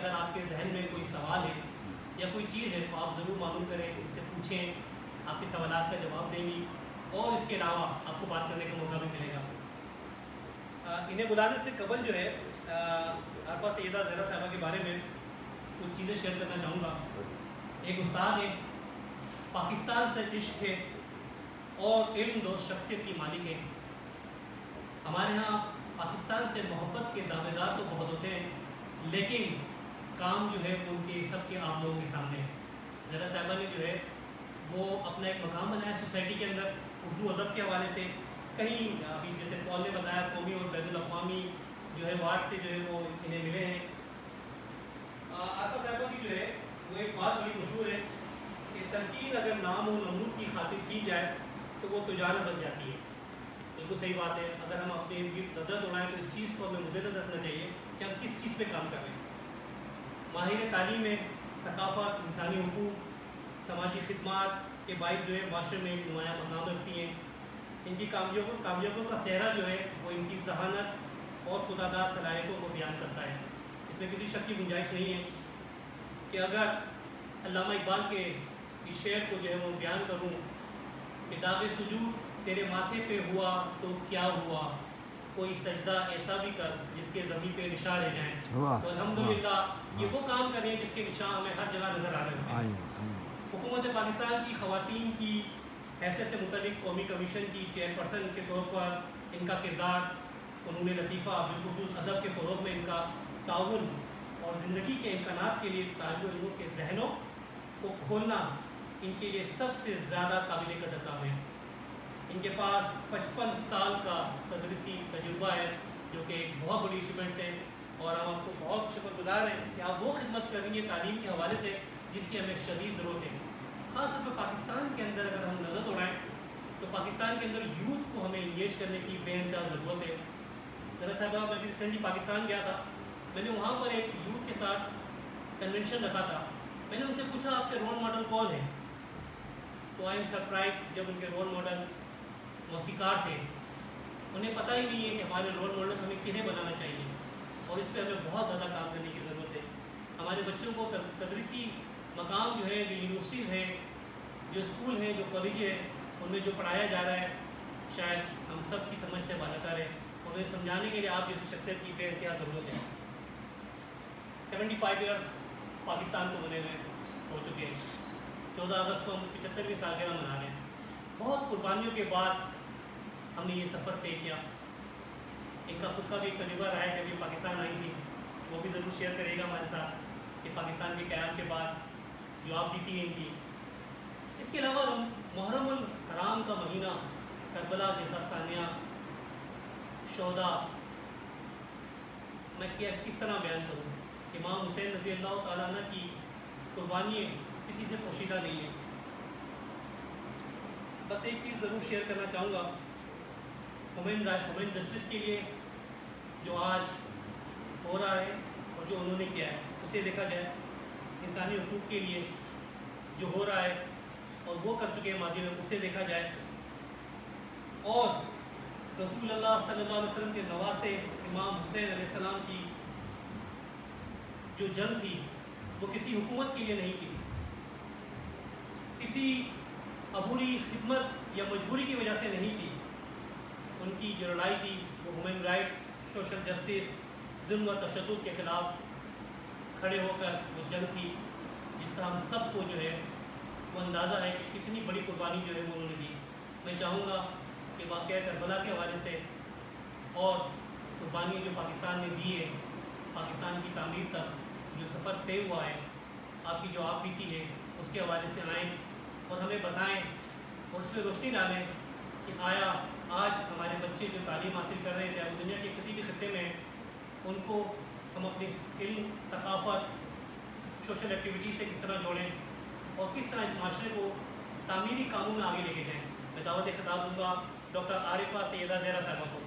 اگر آپ کے ذہن میں کوئی سوال ہے یا کوئی چیز ہے تو آپ ضرور معلوم کریں، ان سے پوچھیں، آپ کے سوالات کا جواب دیں گی اور اس کے علاوہ آپ کو بات کرنے کا موقع بھی ملے گا۔ انہیں بلانے سے قبل جو ہے عارفہ سیدہ زہرا صاحبہ کے بارے میں کچھ چیزیں شیئر کرنا چاہوں گا۔ ایک استاد ہے، پاکستان سے عشق ہے اور علم دو شخصیت کی مالک ہے۔ ہمارے ہاں پاکستان سے محبت کے دعوے دار تو بہت ہوتے ہیں، لیکن کام جو ہے ان کے سب کے آپ لوگوں کے سامنے ہے۔ زہرا صاحبہ نے جو ہے وہ اپنا ایک مقام بنایا سوسائٹی کے اندر، اردو ادب کے حوالے سے کہیں ابھی جیسے پال نے بتایا قومی اور بین الاقوامی جو ہے وارڈ سے جو ہے وہ انہیں ملے ہیں۔ عارفہ صاحبہ کی جو ہے وہ ایک بات بڑی مشہور ہے کہ تنقید اگر نام و نمود کی خاطر کی جائے تو وہ تجارت بن جاتی ہے۔ بالکل صحیح بات ہے، اگر ہم اپنے ارد نظر دوڑائیں تو اس چیز کو ہمیں مد نظر رکھنا چاہیے کہ ہم کس چیز پہ کام کر رہے ہیں۔ ماہر تعلیم ہے، ثقافت، انسانی حقوق، سماجی خدمات کے باعث جو ہے معاشرے میں ایک نمایاں مقام رکھتی ہیں۔ ان کی کامیابیوں کا چہرہ جو ہے وہ ان کی ذہانت اور خوددار صلاحیتوں کو بیان کرتا ہے۔ اس میں کسی شک کی گنجائش نہیں ہے کہ اگر علامہ اقبال کے اس شعر کو جو ہے وہ بیان کروں کہ داغ سجود تیرے ماتھے پہ ہوا تو کیا ہوا، کوئی سجدہ ایسا بھی کر جس کے زمین پہ نشاں رہ جائیں، تو الحمدللہ یہ وہ کام کر رہے ہیں جس کے نشاں ہمیں ہر جگہ نظر آ رہے ہیں۔ حکومت پاکستان کی خواتین کی حیثیت سے متعلق قومی کمیشن کی چیئرپرسن کے طور پر ان کا کردار، فنون لطیفہ بالخصوص ادب کے فروغ میں ان کا تعاون اور زندگی کے امکانات کے لیے طالب علموں کے ذہنوں کو کھولنا ان کے لیے سب سے زیادہ قابل قدر کام ہے۔ ان کے پاس 55 سال کا تدریسی تجربہ ہے جو کہ ایک بہت بڑی اچیومنٹ ہے، اور ہم آپ کو بہت شکر گزار ہیں کہ آپ وہ خدمت کر رہی ہیں تعلیم کے حوالے سے جس کی ہمیں شدید ضرورت ہے۔ خاص طور پر پاکستان کے اندر اگر ہم نظر دوڑائیں تو پاکستان کے اندر یوتھ کو ہمیں انگیج کرنے کی بے انتہا ضرورت ہے۔ زہرا صاحبہ میں ریسنٹلی پاکستان گیا تھا، میں نے وہاں پر ایک یوتھ کے ساتھ کنونشن رکھا تھا۔ میں نے ان سے پوچھا آپ کے رول ماڈل کون ہیں، تو آئی ایم سرپرائز جب ان کے رول ماڈل موسیقار تھے۔ انہیں پتہ ہی نہیں ہے کہ ہمارے رول ماڈلس ہمیں کنہیں بنانا چاہیے، اور اس پہ ہمیں بہت زیادہ کام کرنے کی ضرورت ہے۔ ہمارے بچوں کو تدریسی مقام جو ہے، جو یونیورسٹیز ہیں، جو اسکول ہیں، جو کالج ہیں، ان میں جو پڑھایا جا رہا ہے شاید ہم سب کی سمجھ سے بالاتر ہے، اور انہیں سمجھانے کے لیے آپ جیسی شخصیت کی بے انتہا ضرورت ہے۔ 75 ایئرس پاکستان کو بنے ہوئے ہو چکے ہیں۔ 14 اگست کو ہم 75ویں سالگرہ منا رہے ہیں۔ بہت قربانیوں کے بعد ہم نے یہ سفر طے کیا۔ ان کا خود کا بھی ایک تجربہ رہا ہے، جب یہ پاکستان آئی تھی وہ بھی ضرور شیئر کرے گا ہمارے ساتھ کہ پاکستان کے قیام کے بعد جو آپ بیتی ہیں ان کی۔ اس کے علاوہ محرم الحرام کا مہینہ، کربلا جیسا ثانیہ، شہداء، میں کس طرح بیان کروں؟ امام حسین رضی اللہ تعالیٰ عنہ کی قربانیاں کسی سے پوشیدہ نہیں ہیں۔ بس ایک چیز ضرور شیئر کرنا چاہوں گا، وومن جسٹس کے لیے جو آج ہو رہا ہے اور جو انہوں نے کیا ہے اسے دیکھا جائے، انسانی حقوق کے لیے جو ہو رہا ہے اور وہ کر چکے ہیں ماضی میں اسے دیکھا جائے، اور رسول اللہ صلی اللہ علیہ وسلم کے نواسے امام حسین علیہ السلام کی جو جنگ تھی وہ کسی حکومت کے لیے نہیں تھی، کسی عبوری خدمت یا مجبوری کی وجہ سے نہیں تھی۔ ان کی جو لڑائی تھی وہ ہیومن رائٹس، سوشل جسٹس، ظلم و تشدد کے خلاف کھڑے ہو کر وہ جنگ تھی، جس کا ہم سب کو جو ہے وہ اندازہ ہے کہ کتنی بڑی قربانی جو ہے وہ انہوں نے دی۔ میں چاہوں گا کہ واقعہ کربلا کے حوالے سے اور قربانی جو پاکستان نے دی ہے، پاکستان کی تعمیر تک جو سفر طے ہوا ہے، آپ کی جو آپ بیتی ہے اس کے حوالے سے آئیں اور ہمیں بتائیں اور اس پہ روشنی ڈالیں کہ آیا آج ہمارے بچے جو تعلیم حاصل کر رہے ہیں چاہے وہ دنیا کے کسی بھی خطے میں ہیں، ان کو ہم اپنی علم، ثقافت، سوشل ایکٹیویٹی سے کس طرح جوڑیں اور کس طرح اس معاشرے کو تعمیری کاموں میں آگے لے کے جائیں۔ میں دعوت خطاب دوں گا ڈاکٹر عارفہ سیدہ زہرا صاحبہ کو۔